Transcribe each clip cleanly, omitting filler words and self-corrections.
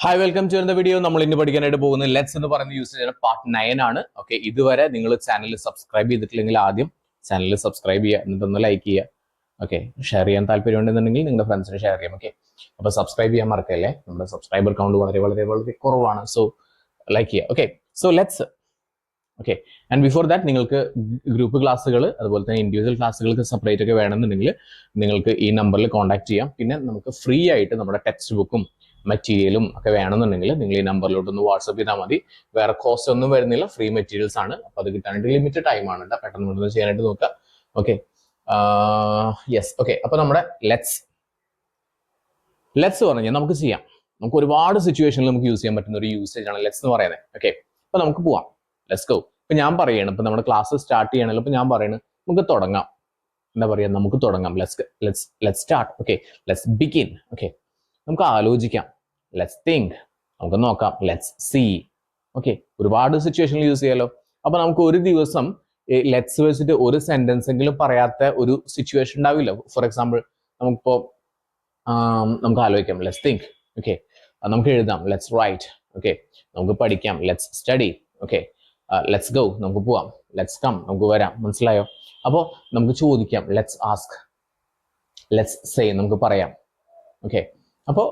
Hi welcome to the video. നമ്മൾ ഇന്ന് പഠിക്കാനായിട്ട് പോകുന്നത് ലെറ്റ്സ് എന്ന് പറയുന്ന യൂസേജ് പാർട്ട് 9 ആണ്. ഓക്കെ, ഇതുവരെ നിങ്ങൾ ചാനൽ സബ്സ്ക്രൈബ് ചെയ്തിട്ടില്ലെങ്കിൽ ആദ്യം ചാനൽ സബ്സ്ക്രൈബ് ചെയ്യുക, എന്നിട്ടൊന്ന് ലൈക്ക് ചെയ്യുക. ഓക്കെ, ഷെയർ ചെയ്യാൻ താല്പര്യമുണ്ടെന്നുണ്ടെങ്കിൽ നിങ്ങളുടെ ഫ്രണ്ട്സിന് ഷെയർ ചെയ്യാം. ഓക്കെ, അപ്പോൾ സബ്സ്ക്രൈബ് ചെയ്യാൻ മറക്കല്ലേ, നമ്മുടെ സബ്സ്ക്രൈബർ കൗണ്ട് വളരെ വളരെ വളരെ കുറവാണ്. സോ ലൈക്ക് ചെയ്യുക. Okay, so let's. Okay, and before that നിങ്ങൾക്ക് ഗ്രൂപ്പ് ക്ലാസ്സുകൾ അതുപോലെ തന്നെ ഇൻഡിവിജ്വൽ ക്ലാസ്സുകൾക്ക് സെപ്പറേറ്റ് ഒക്കെ വേണമെന്നുണ്ടെങ്കിൽ നിങ്ങൾക്ക് ഈ നമ്പറിൽ കോൺടാക്ട് ചെയ്യാം. പിന്നെ നമുക്ക് ഫ്രീ ആയിട്ട് നമ്മുടെ ടെക്സ്റ്റ് ബുക്കും മെറ്റീരിയലും ഒക്കെ വേണമെന്നുണ്ടെങ്കിൽ നിങ്ങൾ ഈ നമ്പറിലോട്ടൊന്ന് വാട്സപ്പ് ചെയ്താൽ മതി. വേറെ കോസ്റ്റ് ഒന്നും വരുന്നില്ല, ഫ്രീ മെറ്റീരിയൽസ് ആണ്. അപ്പോൾ അത് കിട്ടാനായിട്ട് ലിമിറ്റഡ് ടൈം ആണ് കേട്ടോ, പെട്ടെന്ന് ചെയ്യാനായിട്ട് നോക്കുക. Okay, yes. ഓക്കെ, അപ്പോൾ നമ്മുടെ ലെറ്റ്സ് പറഞ്ഞാൽ നമുക്ക് ചെയ്യാം. നമുക്ക് ഒരുപാട് സിറ്റുവേഷനിൽ നമുക്ക് യൂസ് ചെയ്യാൻ പറ്റുന്ന ഒരു യൂസേജ് ആണ് ലെറ്റ്സ് എന്ന് പറയുന്നത്. ഓക്കെ, അപ്പോൾ നമുക്ക് പോവാം. Let's go. ഇപ്പൊ ഞാൻ പറയണം, ഇപ്പൊ നമ്മുടെ ക്ലാസ് സ്റ്റാർട്ട് ചെയ്യണല്ലോ. ഇപ്പൊ ഞാൻ പറയണത് നമുക്ക് തുടങ്ങാം. എന്താ പറയാ, നമുക്ക് തുടങ്ങാം. Let's start. Okay, let's begin. Okay, നമുക്ക് ആലോചിക്കാം. Let's think. നമുക്ക് നോക്കാം. Let's see. ഓക്കെ, ഒരുപാട് സിറ്റുവേഷനിൽ യൂസ് ചെയ്യാലോ. അപ്പൊ നമുക്ക് ഒരു ദിവസം ലെറ്റ്സ് വെച്ചിട്ട് ഒരു സെന്റൻസ് എങ്കിലും പറയാത്ത ഒരു സിറ്റുവേഷൻ ഉണ്ടാവില്ല. ഫോർ എക്സാമ്പിൾ നമുക്കിപ്പോ നമുക്ക് ആലോചിക്കാം. Let's think. ഓക്കെ, നമുക്ക് എഴുതാം. Let's right. ഓക്കെ, നമുക്ക് പഠിക്കാം. Let's study. Okay, let's go. നമുക്ക് പോവാം. Let's come. നമുക്ക് വരാം. മനസ്സിലായോ? അപ്പോൾ നമുക്ക് ചോദിക്കാം. Let's ask. Let's say. നമുക്ക് പറയാം. ഓക്കെ, അപ്പോൾ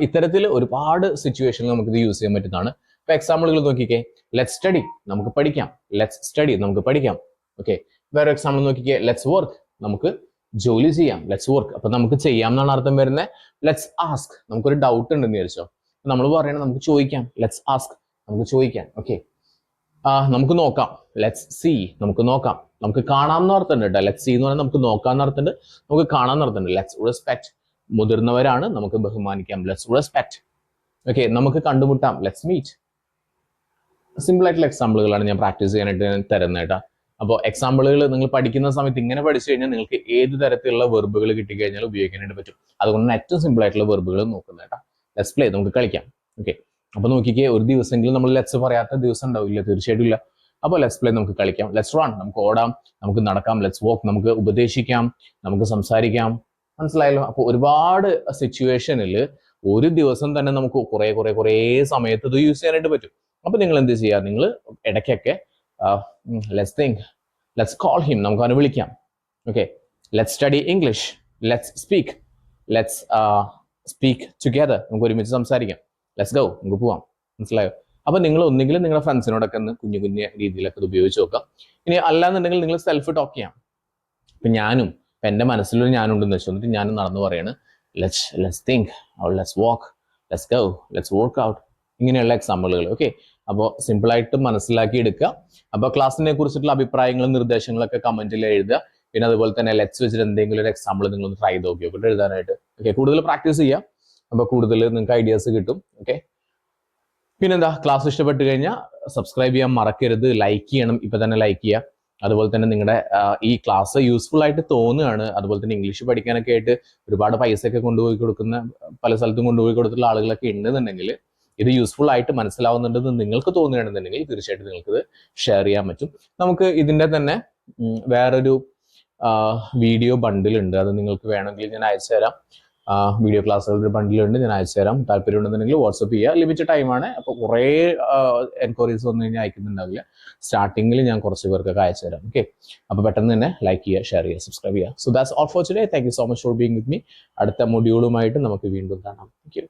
ഇത്തരത്തിൽ ഒരുപാട് സിറ്റുവേഷനിൽ നമുക്ക് ഇത് യൂസ് ചെയ്യാൻ പറ്റുന്നതാണ്. ഇപ്പൊ എക്സാമ്പിളുകൾ നോക്കിക്കേ. Let's study. നമുക്ക് പഠിക്കാം. Let's study. നമുക്ക് പഠിക്കാം. ഓക്കെ, വേറെ എക്സാമ്പിൾ നോക്കിക്കേ. Let's work. നമുക്ക് ജോലി ചെയ്യാം. Let's work. അപ്പൊ നമുക്ക് ചെയ്യാം എന്നാണ് അർത്ഥം വരുന്നത്. Let's ask. നമുക്കൊരു ഡൗട്ട് ഉണ്ടെന്ന് വിചാരിച്ചോ, നമ്മൾ പറയണത് നമുക്ക് ചോദിക്കാം. Let's ask. നമുക്ക് ചോദിക്കാം. ഓക്കെ, നമുക്ക് നോക്കാം. Let's see. നമുക്ക് നോക്കാം. നമുക്ക് കാണാമെന്ന് അർത്ഥമുണ്ട് കേട്ടോ. ലെറ്റ്സ് സീ എന്ന് പറഞ്ഞാൽ നമുക്ക് നോക്കാമെന്ന് അർത്ഥമുണ്ട്, നമുക്ക് കാണാമെന്ന് അർത്ഥമുണ്ട്. Let's respect. മുതിർന്നവരാണ്, നമുക്ക് ബഹുമാനിക്കാം. Let's respect. ഓക്കെ, നമുക്ക് കണ്ടുമുട്ടാം. Let's meet. സിമ്പിൾ ആയിട്ടുള്ള എക്സാമ്പിളുകളാണ് ഞാൻ പ്രാക്ടീസ് ചെയ്യാനായിട്ട് തരുന്നത് കേട്ടോ. അപ്പോൾ എക്സാമ്പിളുകൾ നിങ്ങൾ പഠിക്കുന്ന സമയത്ത് ഇങ്ങനെ പഠിച്ചു കഴിഞ്ഞാൽ നിങ്ങൾക്ക് ഏത് തരത്തിലുള്ള വെർബുകൾ കിട്ടിക്കഴിഞ്ഞാൽ ഉപയോഗിക്കാനായിട്ട് പറ്റും. അതുകൊണ്ട് ഏറ്റവും സിമ്പിൾ ആയിട്ടുള്ള വെർബുകൾ നോക്കുന്നത് കേട്ടോ. Let's play. നമുക്ക് കളിക്കാം. ഓക്കെ, അപ്പൊ നോക്കിക്കേ, ഒരു ദിവസമെങ്കിലും നമ്മൾ ലെറ്റ്സ് പറയാത്ത ദിവസം ഉണ്ടാവില്ല, തീർച്ചയായിട്ടും ഇല്ല. അപ്പോൾ ലെറ്റ്സ് പ്ലേ. നമുക്ക് കളിക്കാം. Let's run. നമുക്ക് ഓടാം. നമുക്ക് നടക്കാം. ലെറ്റ്സ് വാക്ക്. നമുക്ക് ഉപദേശിക്കാം. നമുക്ക് സംസാരിക്കാം. മനസ്സിലായല്ലോ? അപ്പോൾ ഒരുപാട് സിറ്റുവേഷനിൽ ഒരു ദിവസം തന്നെ നമുക്ക് കുറേ സമയത്ത് ഇത് യൂസ് ചെയ്യാനായിട്ട് പറ്റും. അപ്പൊ നിങ്ങൾ എന്ത് ചെയ്യുക, നിങ്ങൾ ഇടയ്ക്കൊക്കെ let's think, let's call him. നമുക്ക് അവനെ വിളിക്കാം. Okay, let's study English. Let's speak. Let's speak together. നമുക്ക് ഒരുമിച്ച് സംസാരിക്കാം. Let's go. നമുക്ക് പോവാം. മനസ്സിലായോ? അപ്പൊ നിങ്ങൾ ഒന്നെങ്കിലും നിങ്ങളുടെ ഫ്രണ്ട്സിനോടൊക്കെ ഒന്ന് കുഞ്ഞു രീതിയിലൊക്കെ ഇത് ഉപയോഗിച്ച് നോക്കാം. ഇനി അല്ലാന്നുണ്ടെങ്കിൽ നിങ്ങൾ സെൽഫ് ടോക്ക് ചെയ്യാം. ഇപ്പൊ ഞാനും എന്റെ മനസ്സിലൊരു ഞാനുണ്ടെന്ന് വെച്ചു, എന്നിട്ട് ഞാനും നടന്നു പറയാണ്. Let's think, let's walk, let's go, let's work out. ഇങ്ങനെയുള്ള എക്സാമ്പിളുകൾ. ഓക്കെ, അപ്പോൾ സിമ്പിളായിട്ട് മനസ്സിലാക്കി എടുക്കുക. അപ്പോൾ ക്ലാസ്സിനെ കുറിച്ചിട്ടുള്ള അഭിപ്രായങ്ങളും നിർദ്ദേശങ്ങളൊക്കെ കമന്റിൽ എഴുതുക. പിന്നെ അതുപോലെ തന്നെ ലെറ്റ്സ് വെച്ചിട്ട് എന്തെങ്കിലും ഒരു എക്സാമ്പിൾ നിങ്ങളൊന്ന് ട്രൈ ചെയ്ത് നോക്കിയോട്ട് എഴുതാനായിട്ട്. ഓക്കെ, കൂടുതൽ പ്രാക്ടീസ് ചെയ്യുക. അപ്പോൾ കൂടുതൽ നിങ്ങൾക്ക് ഐഡിയാസ് കിട്ടും. ഓക്കെ, പിന്നെന്താ, ക്ലാസ് ഇഷ്ടപ്പെട്ട് കഴിഞ്ഞാൽ സബ്സ്ക്രൈബ് ചെയ്യാൻ മറക്കരുത്. ലൈക്ക് ചെയ്യണം, ഇപ്പൊ തന്നെ ലൈക്ക് ചെയ്യുക. അതുപോലെ തന്നെ നിങ്ങളുടെ ഈ ക്ലാസ് യൂസ്ഫുൾ ആയിട്ട് തോന്നുകയാണ്, അതുപോലെ തന്നെ ഇംഗ്ലീഷ് പഠിക്കാനൊക്കെ ആയിട്ട് ഒരുപാട് പൈസയൊക്കെ കൊണ്ടുപോയി കൊടുക്കുന്ന, പല സ്ഥലത്തും കൊണ്ടുപോയി കൊടുത്തിട്ടുള്ള ആളുകളൊക്കെ ഉണ്ടെന്നുണ്ടെങ്കിൽ, ഇത് യൂസ്ഫുൾ ആയിട്ട് മനസ്സിലാവുന്നുണ്ടെന്ന് നിങ്ങൾക്ക് തോന്നുകയാണെന്നുണ്ടെങ്കിൽ തീർച്ചയായിട്ടും നിങ്ങൾക്കിത് ഷെയർ ചെയ്യാൻ പറ്റും. നമുക്ക് ഇതിന്റെ തന്നെ വേറൊരു വീഡിയോ ബണ്ടിൽ ഉണ്ട്, അത് നിങ്ങൾക്ക് വേണമെങ്കിൽ ഞാൻ അയച്ചു തരാം. വീഡിയോ ക്ലാസ്സുകളുടെ ബണ്ടിലുണ്ട്, ഞാൻ അയച്ചു തരാം. താല്പര്യം ഉണ്ടെന്നുണ്ടെങ്കിൽ വാട്സപ്പ് ചെയ്യുക. ലിമിറ്റഡ് ടൈമാണ്. അപ്പോൾ കുറേ എൻക്വയറീസ് വന്നു കഴിഞ്ഞാൽ അയക്കുന്നുണ്ടാവില്ല. സ്റ്റാർട്ടിങ്ങിൽ ഞാൻ കുറച്ച് പേർക്കൊക്കെ അയച്ചു തരാം. ഓക്കെ, അപ്പോൾ പെട്ടെന്ന് തന്നെ ലൈക്ക് ചെയ്യുക, ഷെയർ ചെയ്യുക, സബ്സ്ക്രൈബ് ചെയ്യുക. So that's all for today. Thank you so much for being with me. അടുത്ത മൊഡ്യൂളുമായിട്ട് നമുക്ക് വീണ്ടും കാണാം. Thank you.